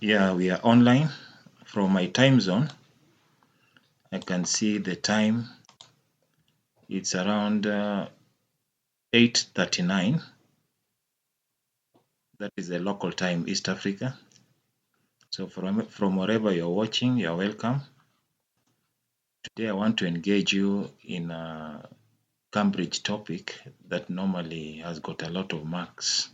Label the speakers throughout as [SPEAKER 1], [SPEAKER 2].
[SPEAKER 1] Yeah, we are online. From my time zone, I can see the time. It's around 8:39. That is the local time, East Africa. So from wherever you're watching, you're welcome. Today I want to engage you in a Cambridge topic that normally has got a lot of marks.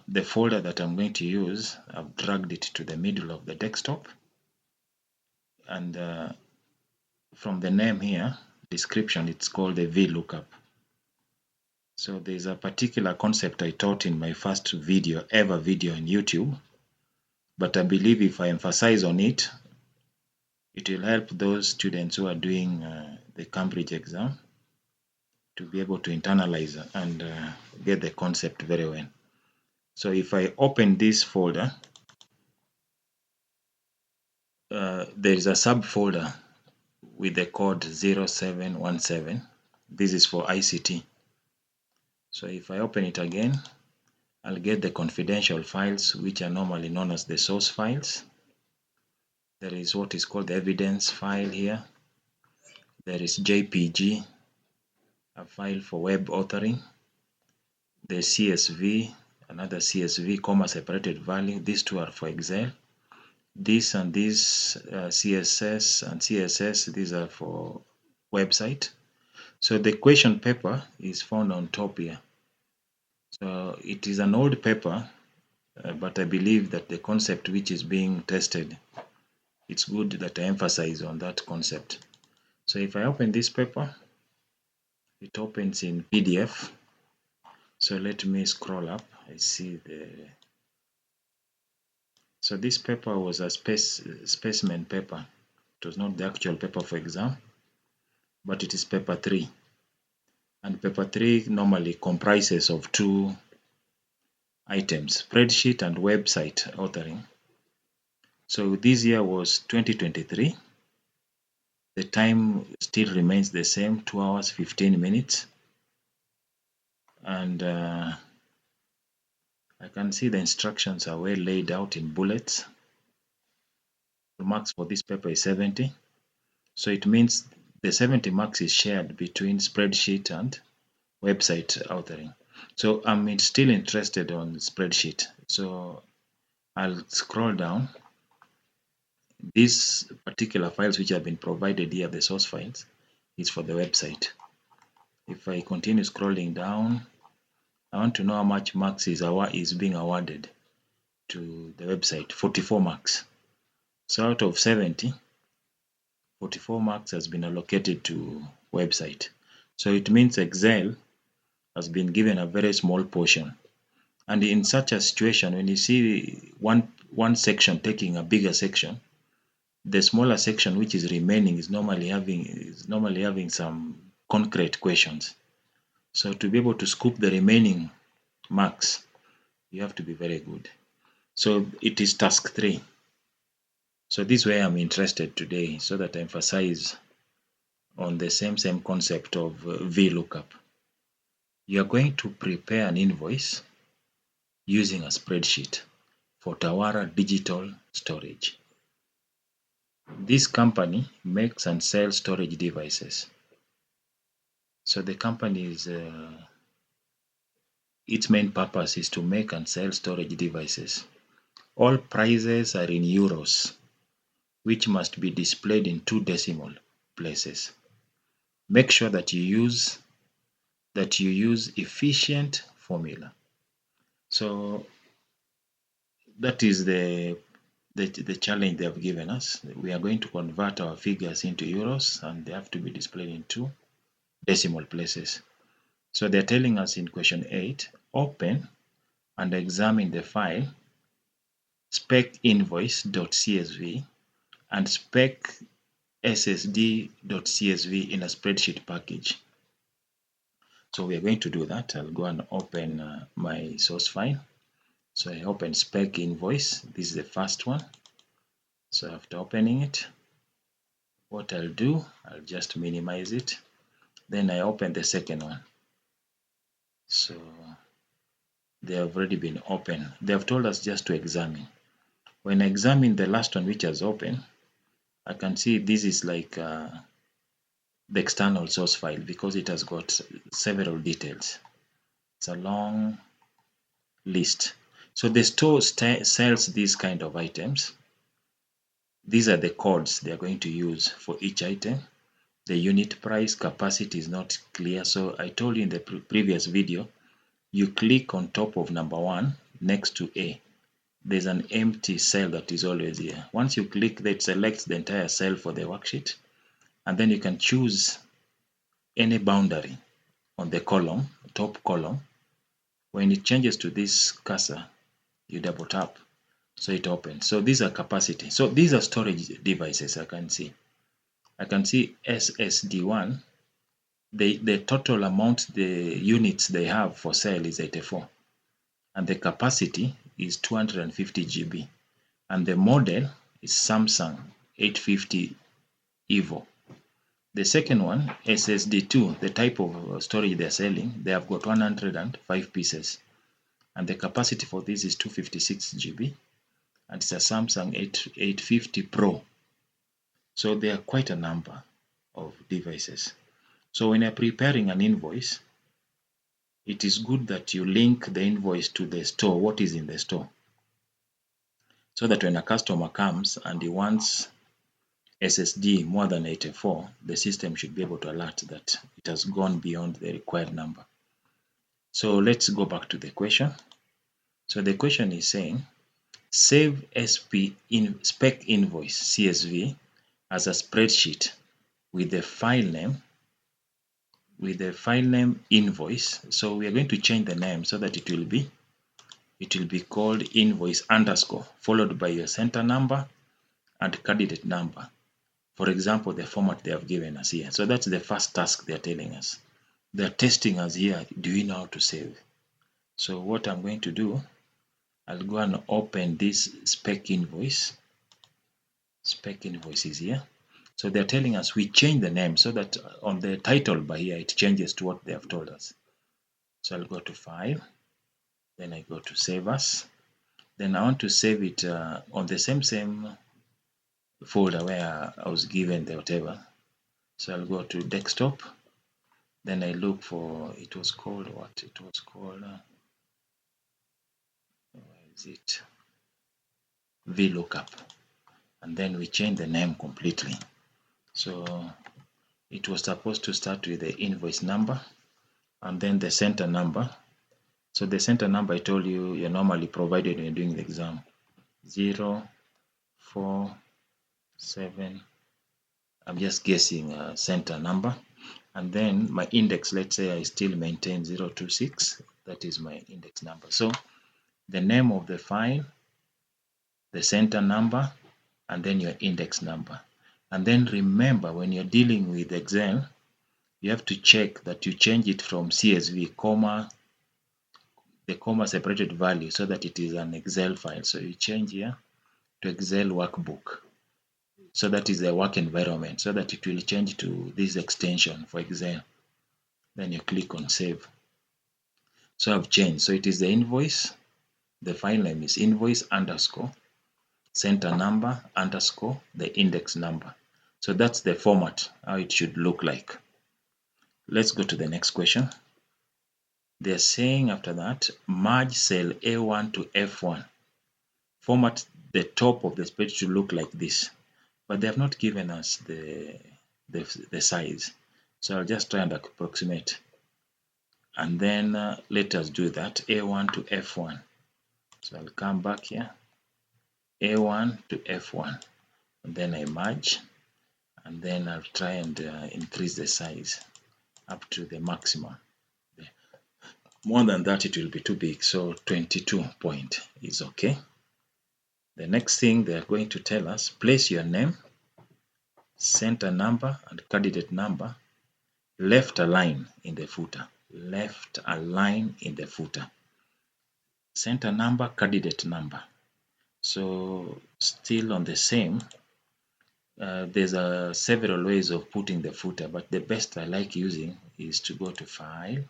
[SPEAKER 1] The folder that I'm going to use, I've dragged it to the middle of the desktop. And from the name here, description, it's called the Vlookup. So there's a particular concept I taught in my first ever video on YouTube. But I believe if I emphasize on it, it will help those students who are doing the Cambridge exam to be able to internalize and get the concept very well. So if I open this folder, there is a subfolder with the code 0717. This is for ICT. So if I open it again, I'll get the confidential files, which are normally known as the source files. There is what is called the evidence file here. There is JPG, a file for web authoring. The CSV, another CSV, comma separated value. These two are for Excel. This and this CSS and CSS, these are for website. So the question paper is found on top here. So it is an old paper, but I believe that the concept which is being tested, it's good that I emphasize on that concept. So if I open this paper, it opens in PDF. So let me scroll up. I see so this paper was a specimen paper. It was not the actual paper for exam, but it is paper 3. And paper 3 normally comprises of 2 items, spreadsheet and website authoring. So this year was 2023. The time still remains the same, 2 hours 15 minutes. And I can see the instructions are well laid out in bullets. The marks for this paper is 70. So it means the 70 marks is shared between spreadsheet and website authoring. So I'm still interested on spreadsheet. So I'll scroll down. These particular files which have been provided here, the source files, is for the website. If I continue scrolling down, I want to know how much marks is being awarded to the website. 44 marks. So out of 70, 44 marks has been allocated to website. So it means Excel has been given a very small portion. And in such a situation, when you see one section taking a bigger section, the smaller section which is remaining is normally having some concrete questions. So to be able to scoop the remaining marks, you have to be very good. So it is task 3. So this is where I'm interested today, so that I emphasize on the same concept of VLOOKUP. You are going to prepare an invoice using a spreadsheet for Tawara Digital Storage. This company makes and sells storage devices. So the company is its main purpose is to make and sell storage devices. All prices are in euros, which must be displayed in 2 decimal places. Make sure that you use efficient formula. So that is the challenge they have given us. We are going to convert our figures into euros, and they have to be displayed in 2 decimal places. So they're telling us in question 8, open and examine the file specinvoice.csv and specssd.csv in a spreadsheet package. So we are going to do that. I'll go and open my source file. So I open spec invoice. This is the first one. So after opening it, what I'll do, I'll just minimize it. Then I open the second one. So they have already been open. They have told us just to examine. When I examine the last one which has opened, I can see this is like the external source file because it has got several details. It's a long list. So the store sells these kind of items. These are the codes they are going to use for each item. The unit price capacity is not clear. So I told you in the previous video, you click on top of number 1 next to A. There's an empty cell that is always here. Once you click that, selects the entire cell for the worksheet, and then you can choose any boundary on the column, top column. When it changes to this cursor, you double tap, so it opens. So these are capacity. So these are storage devices. I can see SSD1. The total amount, the units they have for sale is 84, and the capacity is 250 GB, and the model is Samsung 850 EVO. The second one, SSD2, the type of storage they're selling, they have got 105 pieces, and the capacity for this is 256 GB, and it's a Samsung 850 Pro. So there are quite a number of devices. So when you're preparing an invoice, it is good that you link the invoice to the store, what is in the store, so that when a customer comes and he wants SSD more than 84, the system should be able to alert that it has gone beyond the required number. So let's go back to the question. So the question is saying, save spec invoice CSV as a spreadsheet with the file name invoice. So we are going to change the name so that it will be called invoice underscore followed by your center number and candidate number. For example, the format they have given us here. So that's the first task they're telling us. They're testing us here. Do you know how to save? So what I'm going to do, I'll go and open this spec invoice. Spec invoice is here. So they're telling us we change the name so that on the title bar here, it changes to what they have told us. So I'll go to File. Then I go to Save As. Then I want to save it on the same folder where I was given the whatever. So I'll go to Desktop. Then I look for, it was called what? It was called, where is it? Vlookup. And then we change the name completely. So it was supposed to start with the invoice number and then the center number. So the center number I told you, you're normally provided when you're doing the exam. 0, 4, 7. I'm just guessing center number. And then my index, let's say I still maintain 026. That is my index number. So the name of the file, the center number, and then your index number. And then remember, when you're dealing with Excel, you have to check that you change it from CSV, comma, the comma separated value so that it is an Excel file. So you change here to Excel workbook. So that is the work environment, so that it will change to this extension for Excel. Then you click on save. So I've changed. So it is the invoice. The file name is invoice underscore center number underscore the index number. So that's the format, how it should look like. Let's go to the next question. They're saying after that, merge cell A1 to F1. Format the top of the spreadsheet to look like this. But they have not given us the size. So I'll just try and approximate. And then let us do that, A1 to F1. So I'll come back here, A1 to F1. And then I merge. And then I'll try and increase the size up to the maximum. More than that, it will be too big. So 22 point is okay. The next thing they are going to tell us, place your name, center number, and candidate number, left align in the footer. Left align in the footer. Center number, candidate number. So still on the same, there's several ways of putting the footer, but the best I like using is to go to File,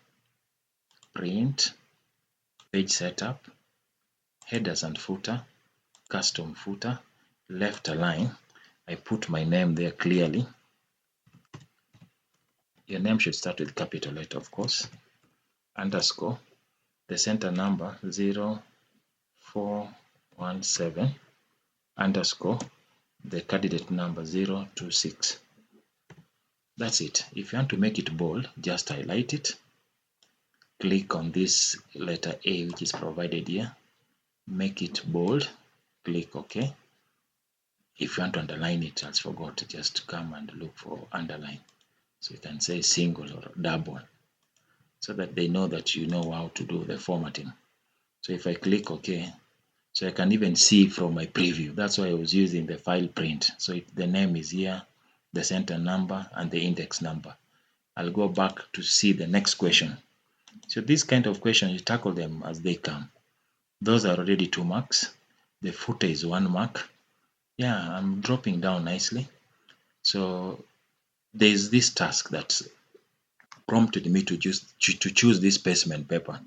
[SPEAKER 1] Print, page setup, headers and footer, custom footer, left align. I put my name there clearly. Your name should start with capital letter, of course. Underscore, the center number 0417, underscore, the candidate number 026. That's it. If you want to make it bold, just highlight it. Click on this letter A, which is provided here. Make it bold. Click OK. If you want to underline it, as forgot, just come and look for underline. So you can say single or double, so that they know that you know how to do the formatting. So if I click OK, so I can even see from my preview. That's why I was using the file print. So the name is here, the center number, and the index number. I'll go back to see the next question. So this kind of question, you tackle them as they come. Those are already 2 marks. The footer is 1 mark. Yeah, I'm dropping down nicely. So there's this task that prompted me to choose this specimen paper,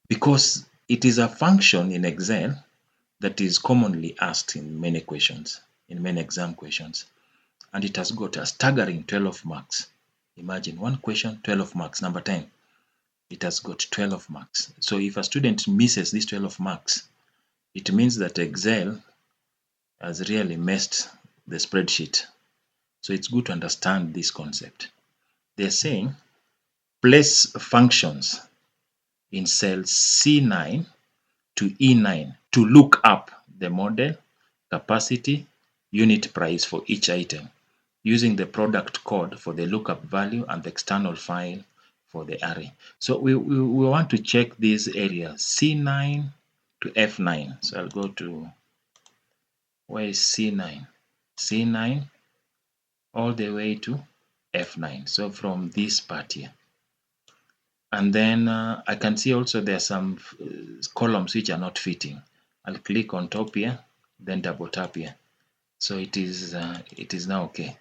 [SPEAKER 1] because it is a function in Excel that is commonly asked in many questions, in many exam questions, and it has got a staggering 12 marks. Imagine one question, 12 marks, number 10. It has got 12 marks. So if a student misses these 12 marks, it means that Excel has really messed the spreadsheet. So it's good to understand this concept. They're saying place functions in cell C9 to E9 to look up the model, capacity, unit price for each item, using the product code for the lookup value and the external file for the array. So we want to check this area, C9 to F9. So I'll go to, where is C9? C9 all the way to F9. So from this part here. And then I can see also there are some columns which are not fitting. I'll click on top here, then double tap here. So it is now okay.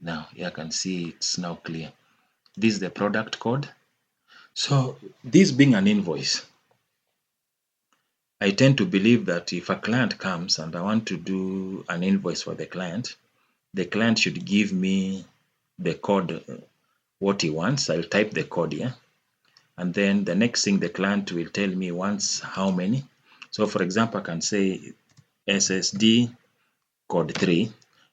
[SPEAKER 1] Now you can see it's now clear. This is the product code. So this being an invoice, I tend to believe that if a client comes and I want to do an invoice for the client should give me the code, what he wants. I'll type the code here. And then the next thing the client will tell me wants how many. So for example, I can say SSD code 3,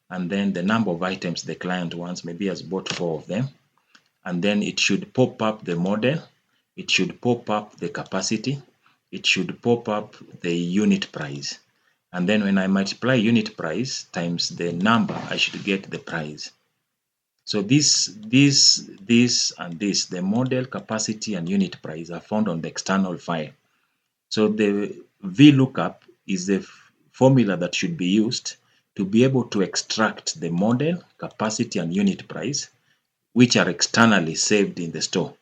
[SPEAKER 1] and then the number of items the client wants, maybe has bought 4 of them. And then it should pop up the model, it should pop up the capacity, it should pop up the unit price. And then when I multiply unit price times the number, I should get the price. So this, and this, the model, capacity, and unit price are found on the external file. So the Vlookup is the formula that should be used to be able to extract the model, capacity, and unit price, which are externally saved in the store,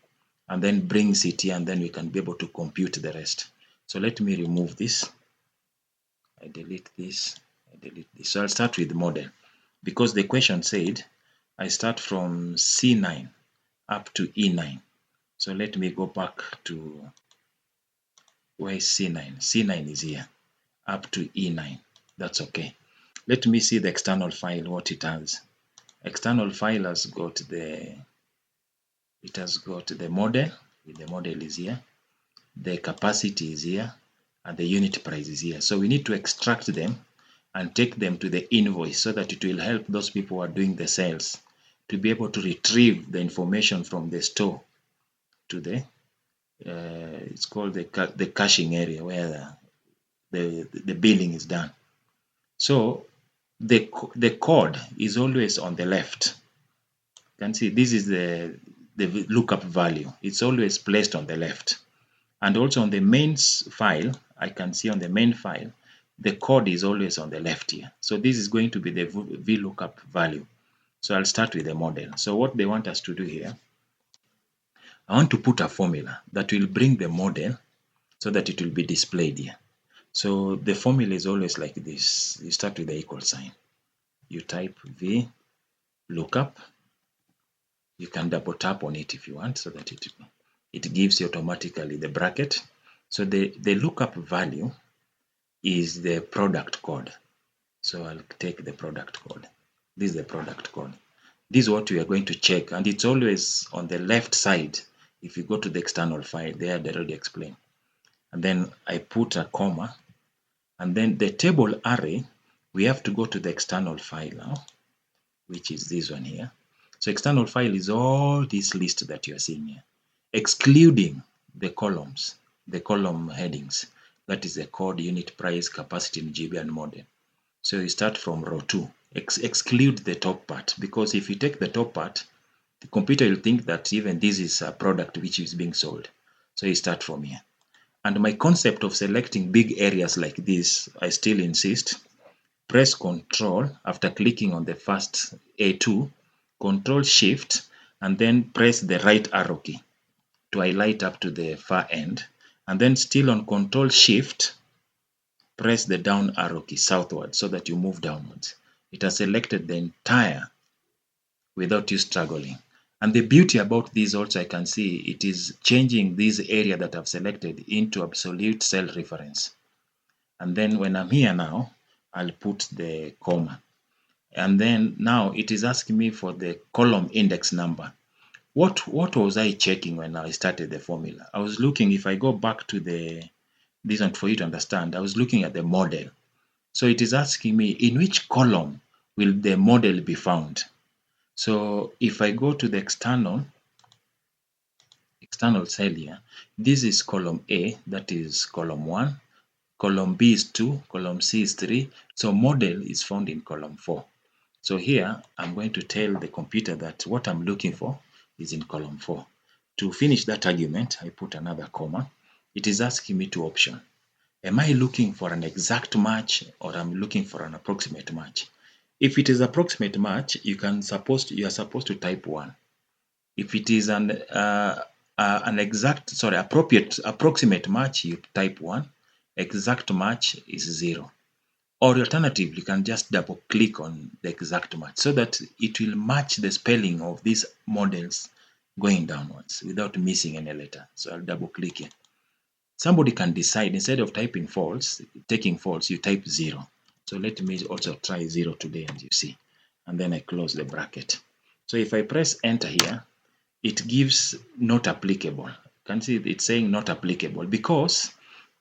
[SPEAKER 1] and then brings it here, and then we can be able to compute the rest. So let me remove this. I delete this. So I'll start with the model, because the question said I start from C9 up to E9. So let me go back to, where is C9? C9 is here, up to E9. That's okay. Let me see the external file, what it has. External file has got the model. The model is here, the capacity is here, and the unit price is here. So we need to extract them and take them to the invoice, so that it will help those people who are doing the sales to be able to retrieve the information from the store to the it's called the caching area, where the billing is done. So the code is always on the left. You can see this is the lookup value. It's always placed on the left. And also on the mains file, I can see on the main file, the code is always on the left here. So this is going to be the Vlookup value. So I'll start with the model. So what they want us to do here, I want to put a formula that will bring the model so that it will be displayed here. So the formula is always like this. You start with the equal sign. You type Vlookup. You can double tap on it if you want, so that it gives you automatically the bracket. So the lookup value is the product code. So I'll take the product code. This is the product code. This is what we are going to check, and it's always on the left side. If you go to the external file, there they already explain. And then I put a comma, and then the table array, we have to go to the external file now, which is this one here. So external file is all this list that you are seeing here, excluding the columns, the column headings. That is the code, unit, price, capacity in GB, and model. So you start from row 2. Exclude the top part, because if you take the top part, the computer will think that even this is a product which is being sold. So you start from here. And my concept of selecting big areas like this, I still insist. Press Control after clicking on the first A2, Control Shift, and then press the right arrow key to highlight up to the far end. And then still on Control Shift, press the down arrow key southward so that you move downwards. It has selected the entire without you struggling. And the beauty about this also, I can see it is changing this area that I've selected into absolute cell reference. And then when I'm here now, I'll put the comma. And then now it is asking me for the column index number. What was I checking when I started the formula? I was looking, if I go back to this one for you to understand, I was looking at the model. So it is asking me in which column will the model be found. So if I go to the external cell here, this is column A, that is column 1, column B is 2, column C is 3, so model is found in column 4. So here I'm going to tell the computer that what I'm looking for is in column 4. To finish that argument, I put another comma. It is asking me two options. Am I looking for an exact match, or I'm looking for an approximate match? If it is approximate match, you are supposed to type 1. If it is an approximate match, you type 1. Exact match is 0. Or alternatively, you can just double click on the exact match so that it will match the spelling of these models going downwards without missing any letter. So I'll double click here. Somebody can decide, instead of taking false, you type 0. So let me also try 0 today, as you see. And then I close the bracket. So if I press enter here, it gives not applicable. You can see it's saying not applicable because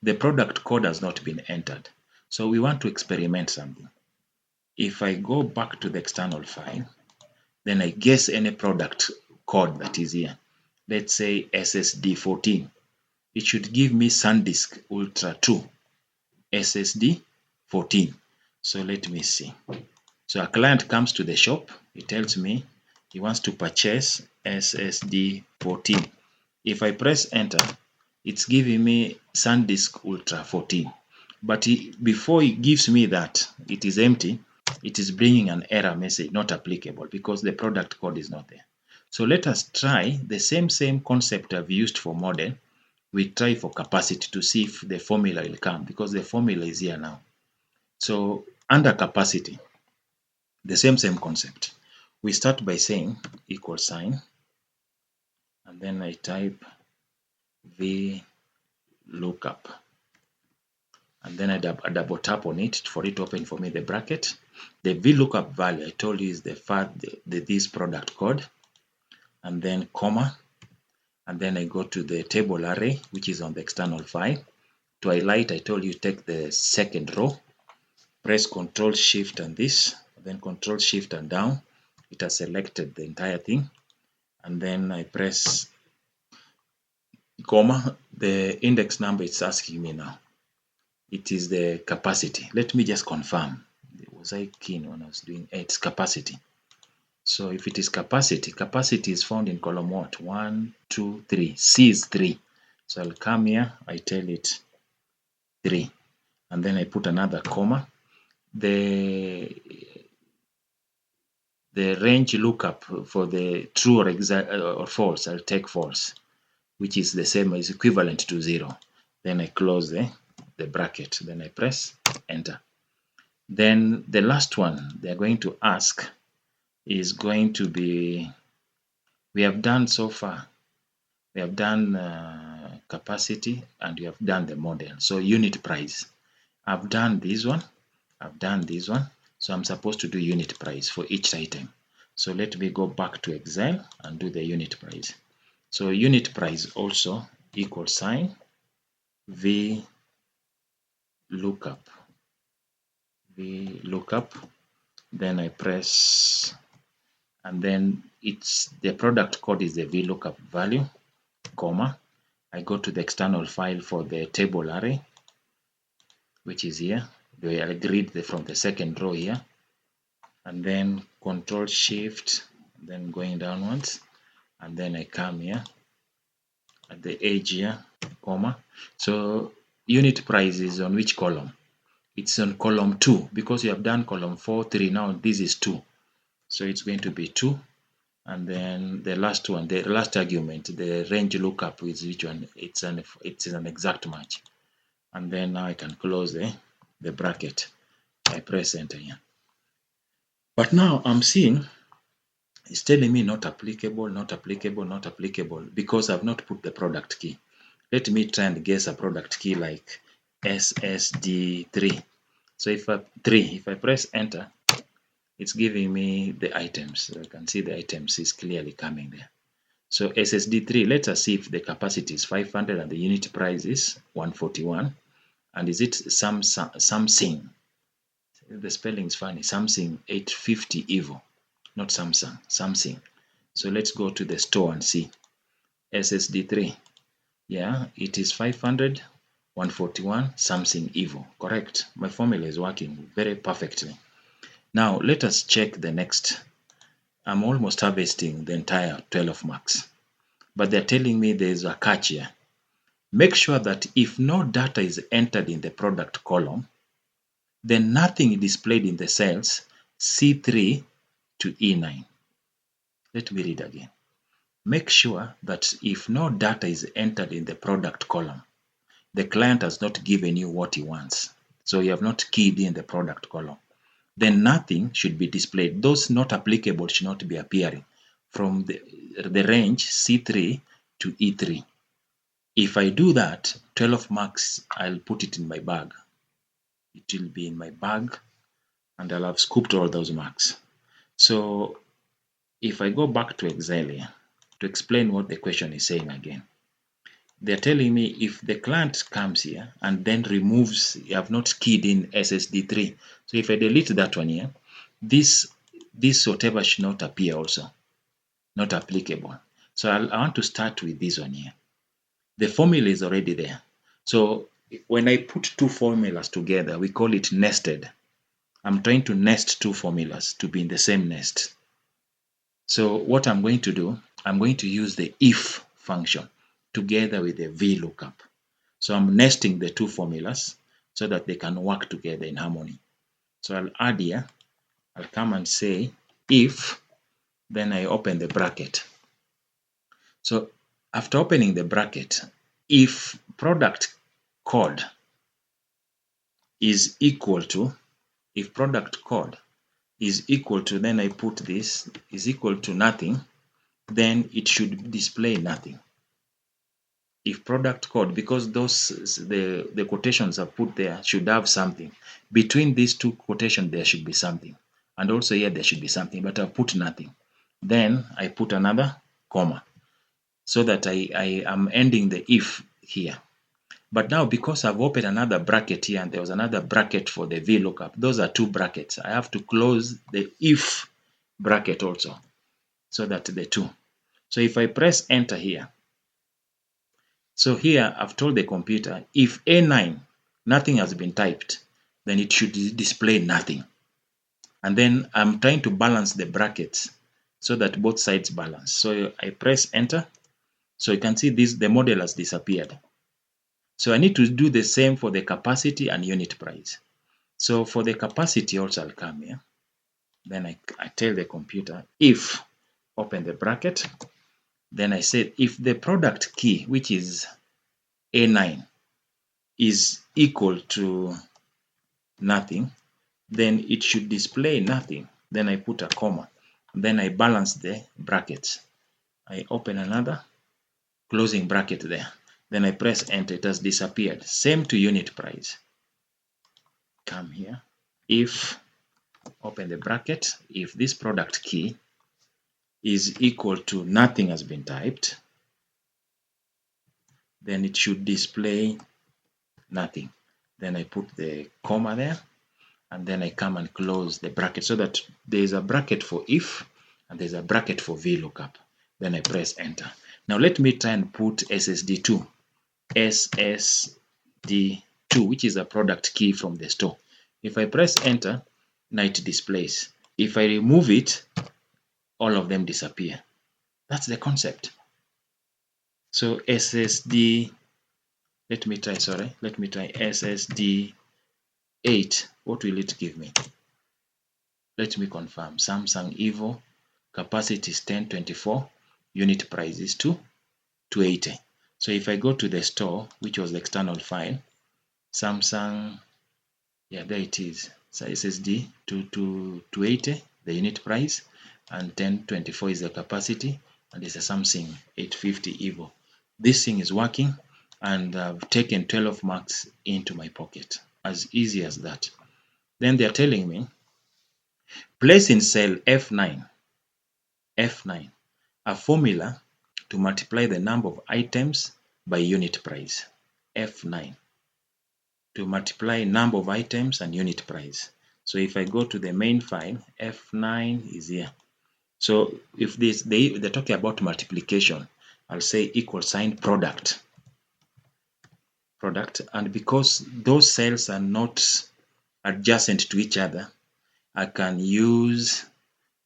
[SPEAKER 1] the product code has not been entered. So we want to experiment something. If I go back to the external file, then I guess any product code that is here. Let's say SSD 14. It should give me SanDisk Ultra 2 SSD 14. So let me see. So a client comes to the shop. He tells me he wants to purchase SSD 14. If I press enter, it's giving me SanDisk Ultra 14. But before it gives me that, it is empty. It is bringing an error message, not applicable, because the product code is not there. So let us try the same concept I've used for model. We try for capacity to see if the formula will come, because the formula is here now. So under capacity, the same concept. We start by saying equal sign, and then I type Vlookup, and then I double tap on it for it to open for me the bracket. The Vlookup value I told you is this product code, and then comma, and then I go to the table array, which is on the external file. To highlight, I told you take the second row, press Control Shift and this, then Control Shift and down. It has selected the entire thing, and then I press comma. The index number it's asking me now, it is the capacity. Let me just confirm. Was I keen when I was doing it's capacity? So if it is capacity is found in column what? 1, 2, 3. C is 3. So I'll come here, I tell it 3, and then I put another comma. The range lookup for the true or false, I'll take false, which is the same, is equivalent to 0. Then I close the bracket. Then I press enter. Then the last one they're going to ask is going to be, we have done so far, we have done capacity, and you have done the model. So unit price. I've done this one. I've done this one. So I'm supposed to do unit price for each item. So let me go back to Excel and do the unit price. So unit price also equal sign Vlookup. Vlookup. Then I press, and then it's the product code is the Vlookup value, comma. I go to the external file for the table array, which is here. We agreed from the second row here, and then Control Shift, then going downwards, and then I come here at the edge here, comma. So unit price is on which column? It's on column 2, because you have done column 4, 3. Now this is 2, so it's going to be 2. And then the last one, the last argument, the range lookup is which one? It's an exact match. And then now I can close the bracket. I press enter here. But now I'm seeing it's telling me not applicable, not applicable, not applicable, because I've not put the product key. Let me try and guess a product key like SSD3. So if I press enter, it's giving me the items. So I can see the items is clearly coming there. So SSD3, let us see if the capacity is 500 and the unit price is 141. And is it Samsung? The spelling is funny. Samsung 850 Evo, not Samsung, Samsung. So let's go to the store and see. SSD3. Yeah, it is 500, 141, Samsung Evo. Correct. My formula is working very perfectly. Now let us check the next. I'm almost harvesting the entire 12 marks, but they're telling me there's a catch here. Make sure that if no data is entered in the product column, then nothing is displayed in the cells C3 to E9. Let me read again. Make sure that if no data is entered in the product column, the client has not given you what he wants, so you have not keyed in the product column, then nothing should be displayed. Those not applicable should not be appearing from the range C3 to E3. If I do that, 12 marks, I'll put it in my bag. It will be in my bag, and I'll have scooped all those marks. So if I go back to Excel here to explain what the question is saying again, they're telling me if the client comes here and then removes, you have not keyed in SSD3. So if I delete that one here, this whatever should not appear also, not applicable. So I want to start with this one here. The formula is already there. So when I put two formulas together, we call it nested. I'm trying to nest two formulas to be in the same nest. So what I'm going to do, I'm going to use the if function together with the Vlookup. So I'm nesting the two formulas so that they can work together in harmony. So I'll add here, I'll come and say if, then I open the bracket. So after opening the bracket, if product code is equal to, then I put this is equal to nothing, then it should display nothing. If product code, because those the quotations are put there should have something. Between these two quotations there should be something, and also here there should be something, but I've put nothing. Then I put another comma so that I am ending the if here. But now because I've opened another bracket here and there was another bracket for the Vlookup, those are two brackets. I have to close the if bracket also so that the two. So if I press enter here, so here I've told the computer if A9 nothing has been typed, then it should display nothing. And then I'm trying to balance the brackets so that both sides balance. So I press enter. So you can see the model has disappeared. So I need to do the same for the capacity and unit price. So for the capacity also I'll come here. Then I tell the computer if, open the bracket. Then I said if the product key, which is A9, is equal to nothing, then it should display nothing. Then I put a comma. Then I balance the brackets. I open another closing bracket there. Then I press enter, it has disappeared. Same to unit price. Come here. If, open the bracket, if this product key is equal to nothing has been typed, then it should display nothing. Then I put the comma there, and then I come and close the bracket so that there's a bracket for if and there's a bracket for Vlookup. Then I press enter. Now let me try and put SSD2. SSD2, which is a product key from the store. If I press enter, now it displays. If I remove it, all of them disappear. That's the concept. So SSD, let me try SSD8. What will it give me? Let me confirm. Samsung Evo, capacity is 1024, unit price is 280. So if I go to the store, which was the external file, Samsung, yeah, there it is. So SSD 280, the unit price, and 1024 is the capacity, and it's a Samsung 850 Evo. This thing is working, and I've taken 12 marks into my pocket. As easy as that. Then they're telling me, place in cell F9 a formula to multiply the number of items by unit price. F9 to multiply number of items and unit price. So if I go to the main file, F9 is here. So if they're talking about multiplication, I'll say equal sign product, and because those cells are not adjacent to each other, I can use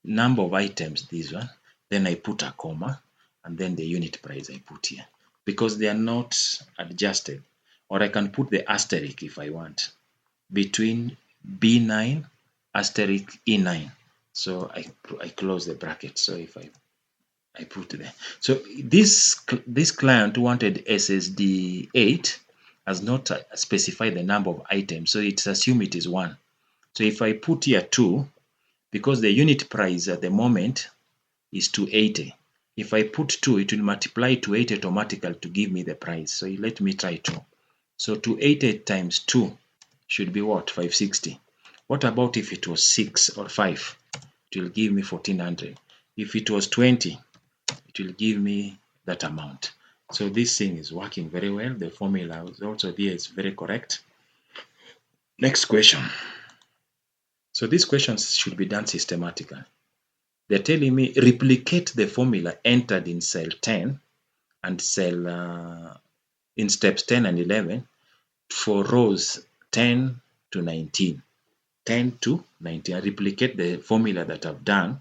[SPEAKER 1] number of items, this one, then I put a comma, and then the unit price I put here, because they are not adjusted. Or I can put the asterisk if I want, between B9 asterisk E9. So I close the bracket. So if I put there. So this client wanted SSD8, has not specified the number of items, so it's assumed it is 1. So if I put here 2, because the unit price at the moment is 280. If I put 2, it will multiply 280 automatically to give me the price. So let me try 2. So 280 times 2 should be what? 560. What about if it was 6 or 5? It will give me 1400. If it was 20, it will give me that amount. So this thing is working very well. The formula is also there, is very correct. Next question. So these questions should be done systematically. They're telling me replicate the formula entered in cell 10 and cell in steps 10 and 11 for rows 10 to 19. 10 to 19. I replicate the formula that I've done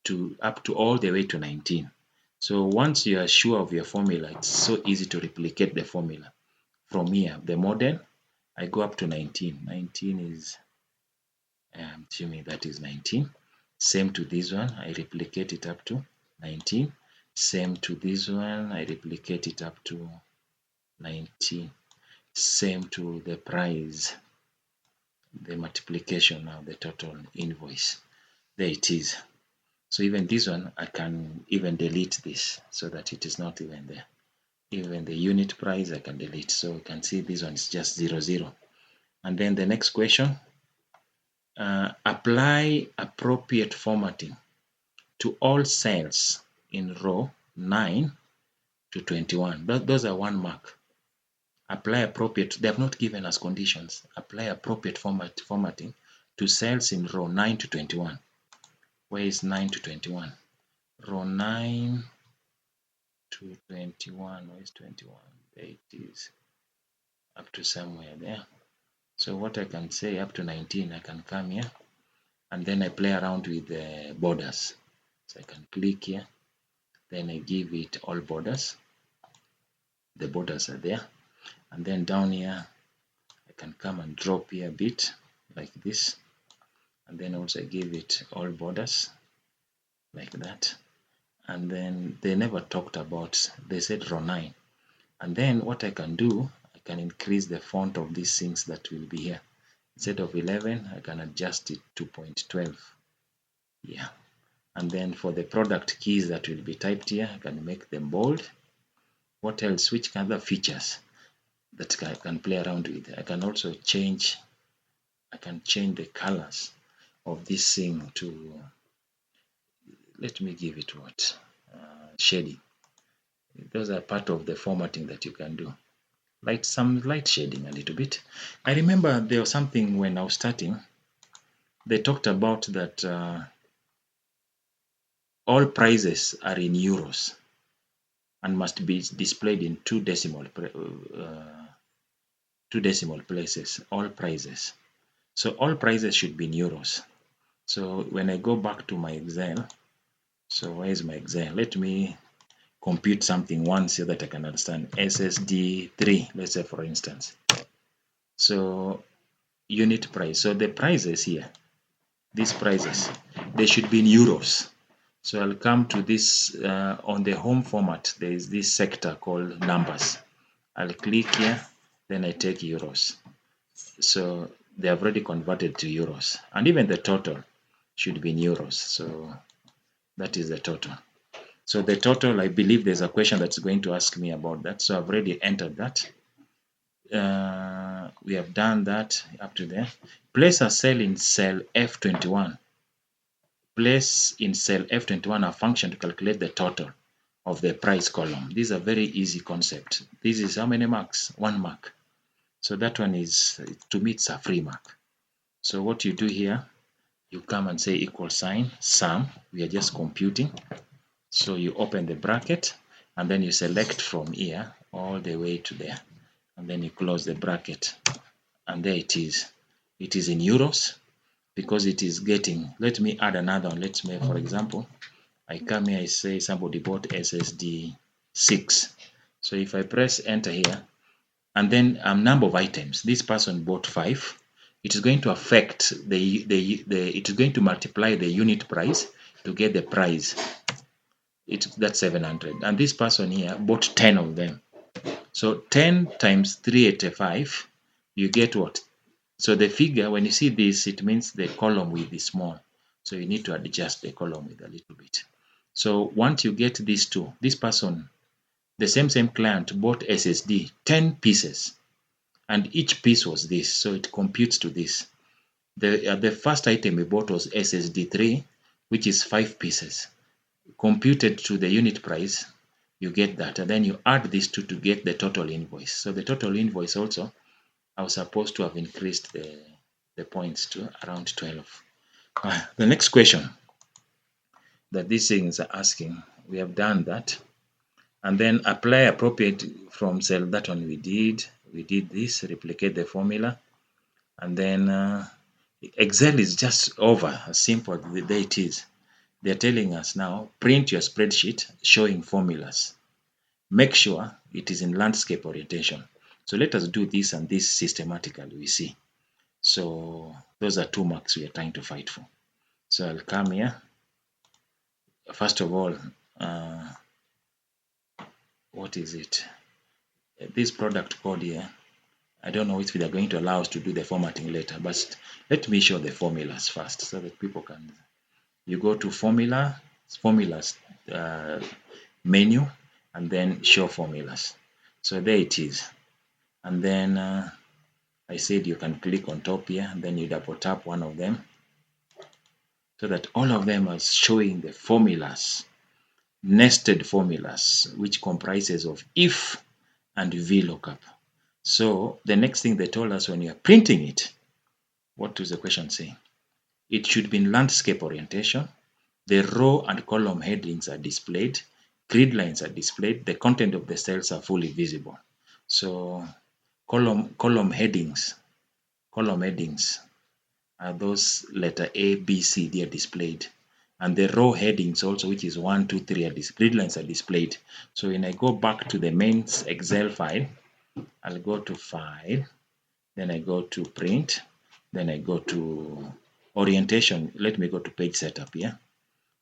[SPEAKER 1] to up to all the way to 19. So once you are sure of your formula, it's so easy to replicate the formula. From here, the model, I go up to 19. 19 is, I'm assuming that is 19. Same to this one, I replicate it up to 19. Same to this one, I replicate it up to 19. Same to the price, the multiplication of the total invoice. There it is. So even this one, I can even delete this so that it is not even there. Even the unit price I can delete. So you can see this one is just 00. And then the next question, apply appropriate formatting to all cells in row 9 to 21. Those are 1 mark. Apply appropriate, they have not given us conditions. Apply appropriate formatting to cells in row 9 to 21. Where is 9 to 21? Row 9 to 21. Where is 21? There it is. Up to somewhere there. So what I can say, up to 19, I can come here and then I play around with the borders. So I can click here, then I give it all borders. The borders are there. And then down here, I can come and drop here a bit like this. And then also I give it all borders like that. And then they never talked about, they said row 9. And then what I can do, I can increase the font of these things that will be here. Instead of 11, I can adjust it to 0.12. Yeah. And then for the product keys that will be typed here, I can make them bold. What else? Which other features that I can play around with? I can also change. I can change the colors of this thing to. Let me give it what shading. Those are part of the formatting that you can do. Some light shading a little bit. I remember there was something when I was starting. They talked about that all prices are in euros and must be displayed in two decimal places. All prices. So all prices should be in euros. So when I go back to my Excel, so where is my Excel? Let me compute something once so that I can understand. SSD3, let's say for instance. So unit price. So the prices here, these prices, they should be in euros. So I'll come to this on the home format. There is this sector called numbers. I'll click here, then I take euros. So they have already converted to euros, and even the total should be in euros. So that is the total. So the total, I believe there's a question that's going to ask me about that. So I've already entered that. We have done that up to there. Place a cell in cell F21. Place in cell F21 a function to calculate the total of the price column. This is a very easy concept. This is how many marks? 1 mark. So that one is, to me, it's a free mark. So what you do here, you come and say equal sign, sum. We are just computing. So you open the bracket and then you select from here all the way to there. And then you close the bracket. And there it is. It is in euros because it is getting, let me add another one. Let's make, for example, I come here, I say somebody bought SSD 6. So if I press enter here, and then number of items, this person bought 5, it is going to affect it is going to multiply the unit price to get the price. That's 700. And this person here bought 10 of them. So 10 times 385, you get what? So the figure, when you see this, it means the column width is small. So you need to adjust the column width a little bit. So once you get these two, this person, the same client bought SSD 10 pieces, and each piece was this, so it computes to this. The first item we bought was SSD 3, which is 5 pieces. Computed to the unit price, you get that, and then you add these two to get the total invoice. So the total invoice also, I was supposed to have increased the points to around 12. The next question that these things are asking, we have done that. And then apply appropriate from cell. That one we did this, replicate the formula. And then Excel is just over, as simple as there it is. They're telling us now, print your spreadsheet showing formulas. Make sure it is in landscape orientation. So let us do this and this systematically, we see. So those are 2 marks we are trying to fight for. So I'll come here. First of all, what is it? This product code here, I don't know if they're going to allow us to do the formatting later, but let me show the formulas first so that people can. You go to formulas menu, and then show formulas. So there it is. And then I said you can click on top here, and then you double tap one of them so that all of them are showing the formulas, nested formulas, which comprises of if and Vlookup. So the next thing they told us, when you're printing it, what does the question say? It should be in landscape orientation. The row and column headings are displayed. Grid lines are displayed. The content of the cells are fully visible. So column headings are those letter A, B, C, they are displayed. And the row headings also, which is 1, 2, 3, grid lines are displayed. So when I go back to the main Excel file, I'll go to File, then I go to Print, then I go to Orientation. Let me go to Page Setup here.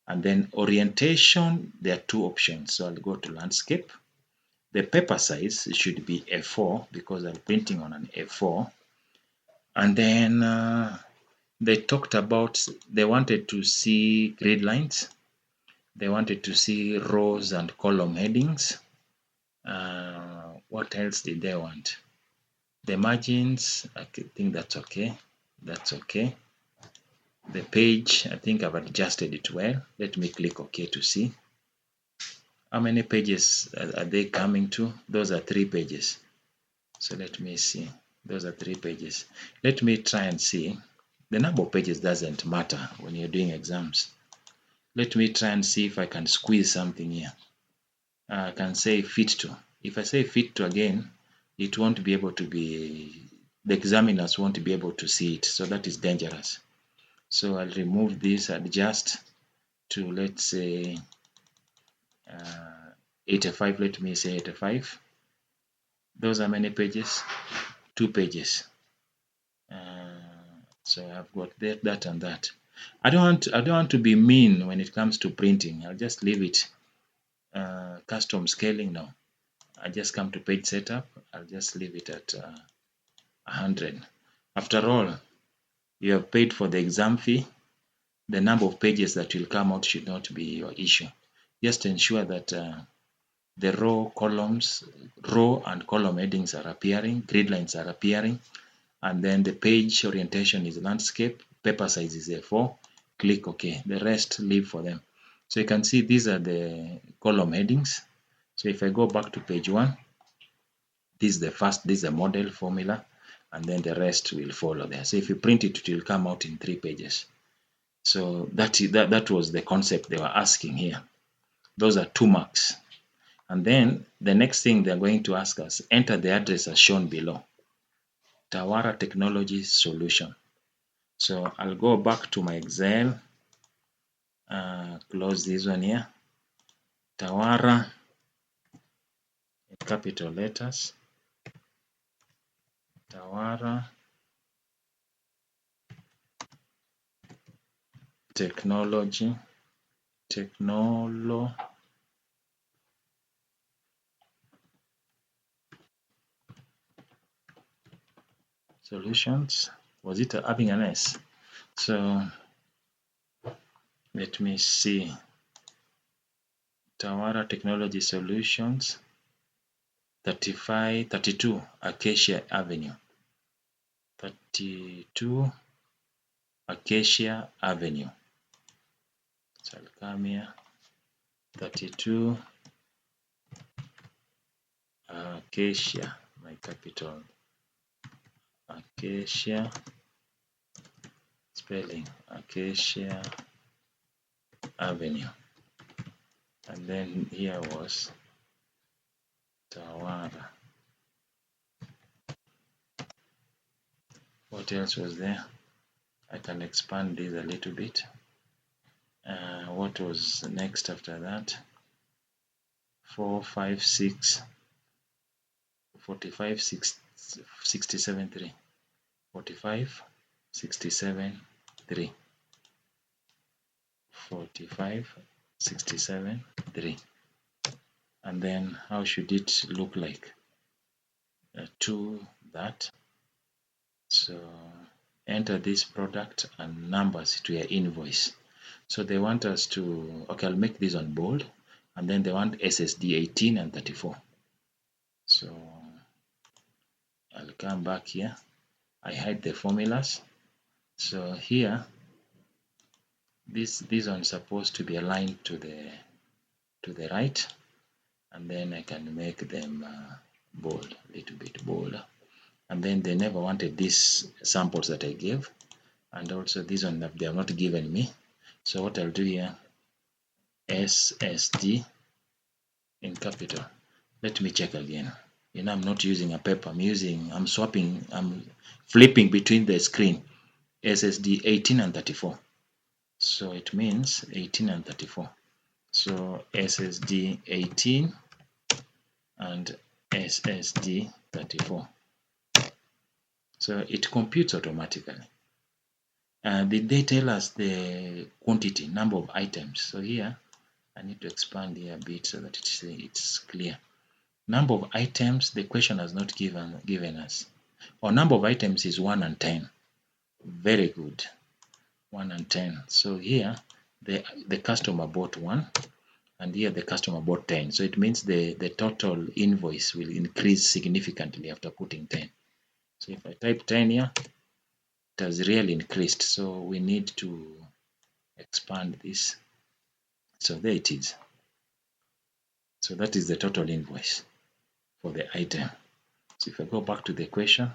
[SPEAKER 1] And then Orientation, there are 2 options. So I'll go to Landscape. The paper size should be A4 because I'm printing on an A4. And then they talked about, they wanted to see grid lines. They wanted to see rows and column headings. What else did they want? The margins, I think that's okay. That's okay. The page, I think I've adjusted it well. Let me click OK to see. How many pages are they coming to? Those are 3 pages. So let me see. Those are 3 pages. Let me try and see. The number of pages doesn't matter when you're doing exams. Let me try and see if I can squeeze something here. I can say fit to. If I say fit to again, it won't be able to be, the examiners won't be able to see it. So that is dangerous. So I'll remove this, adjust to, let's say, 85. Let me say 85. Those are many pages? 2 pages. So I've got that and that. I don't want to be mean when it comes to printing. I'll just leave it custom scaling now. I just come to page setup. I'll just leave it at 100. After all, you have paid for the exam fee. The number of pages that will come out should not be your issue. Just ensure that the row and column headings are appearing, grid lines are appearing, and then the page orientation is landscape, paper size is A4. Click OK. The rest leave for them. So you can see these are the column headings. So if I go back to page 1, this is the first, this is the model formula, and then the rest will follow there. So if you print it, it will come out in 3 pages. So that was the concept they were asking here. Those are 2 marks. And then the next thing they're going to ask us, enter the address as shown below. Tawara Technology Solution. So I'll go back to my Excel, close this one here. Tawara, in capital letters. Tawara Technology Solutions. Was it having an S? So let me see. Tawara Technology Solutions, 32 Acacia Avenue. 32 Acacia Avenue. So I'll come here. 32 Acacia, my capital. Acacia, spelling Acacia Avenue. And then here was Tawara. What else was there? I can expand this a little bit. What was next after that? 4, 5, 6, 45, 6, 67, 3. 45, 67, 3. 45, 67, 3. And then how should it look like? To that. So enter this product and numbers to your invoice. So they want us to, okay, I'll make this on bold, and then they want SSD 18 and 34. So I'll come back here. I hide the formulas. So here, this one is supposed to be aligned to the right, and then I can make them bold, a little bit bolder. And then they never wanted these samples that I gave, and also this one that they have not given me. So what I'll do here, SSD in capital. Let me check again. You know, I'm not using a paper. I'm flipping between the screen. SSD 18 and 34. So it means 18 and 34. So SSD 18 and SSD 34. So it computes automatically. Did they tell us the quantity, number of items? So here, I need to expand here a bit so that it's clear. Number of items, the question has not given us. Our number of items is 1 and 10. Very good. 1 and 10. So here, the customer bought 1, and here the customer bought 10. So it means the total invoice will increase significantly after putting 10. So if I type 10 here, it has really increased. So we need to expand this. So there it is. So that is the total invoice for the item. So if I go back to the question,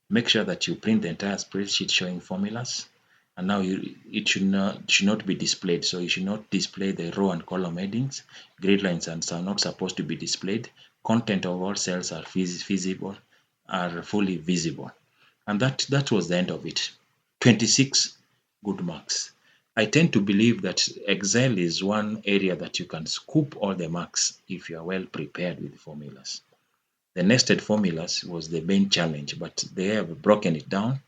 [SPEAKER 1] make sure that you print the entire spreadsheet showing formulas. And now it should not be displayed. So you should not display the row and column headings. Grid lines are not supposed to be displayed. Content of all cells are fully visible. And that was the end of it. 26 good marks. I tend to believe that Excel is one area that you can scoop all the marks if you are well prepared with formulas. The nested formulas was the main challenge, but they have broken it down.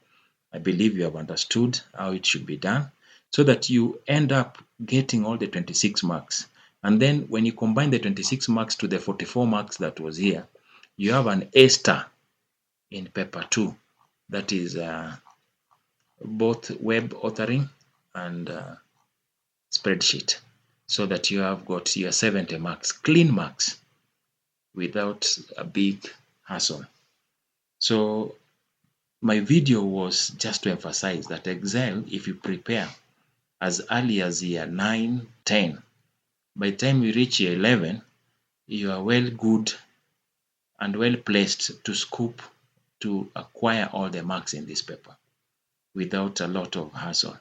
[SPEAKER 1] I believe you have understood how it should be done so that you end up getting all the 26 marks. And then when you combine the 26 marks to the 44 marks that was here, you have an A star in paper 2. That is both web authoring and spreadsheet, so that you have got your 70 marks, clean marks, without a big hassle. So my video was just to emphasize that Excel, if you prepare as early as year 9, 10, by the time you reach year 11, you are well good and well placed to scoop, to acquire all the marks in this paper without a lot of hassle.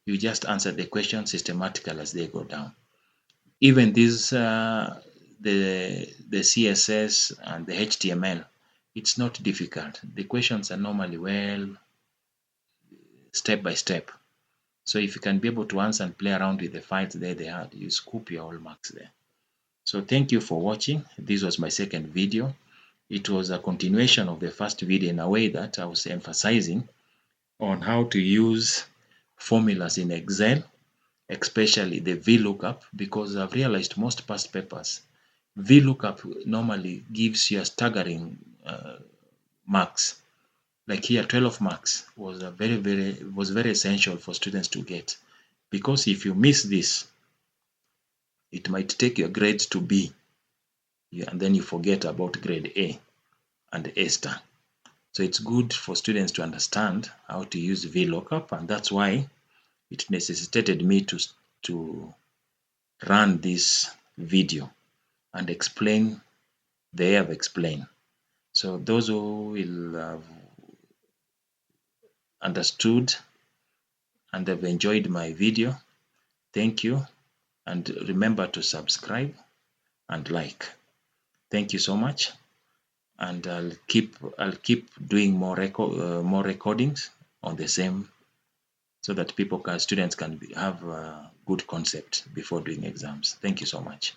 [SPEAKER 1] You just answer the questions systematically as they go down. Even these, the CSS and the HTML, it's not difficult. The questions are normally well step by step. So if you can be able to answer and play around with the files there they had, you scoop your all marks there. So thank you for watching. This was my second video. It was a continuation of the first video in a way that I was emphasizing on how to use formulas in Excel, especially the Vlookup, because I've realized most past papers, Vlookup normally gives you a staggering marks. Like here, 12 marks was very essential for students to get, because if you miss this, it might take your grades to B, and then you forget about grade A and A star. So it's good for students to understand how to use Vlookup, and that's why it necessitated me to run this video and explain they have explained. So those who will have understood and have enjoyed my video, thank you, and remember to subscribe and like. Thank you so much, and I'll keep doing more recordings on the same, so that students can have a good concept before doing exams. Thank you so much.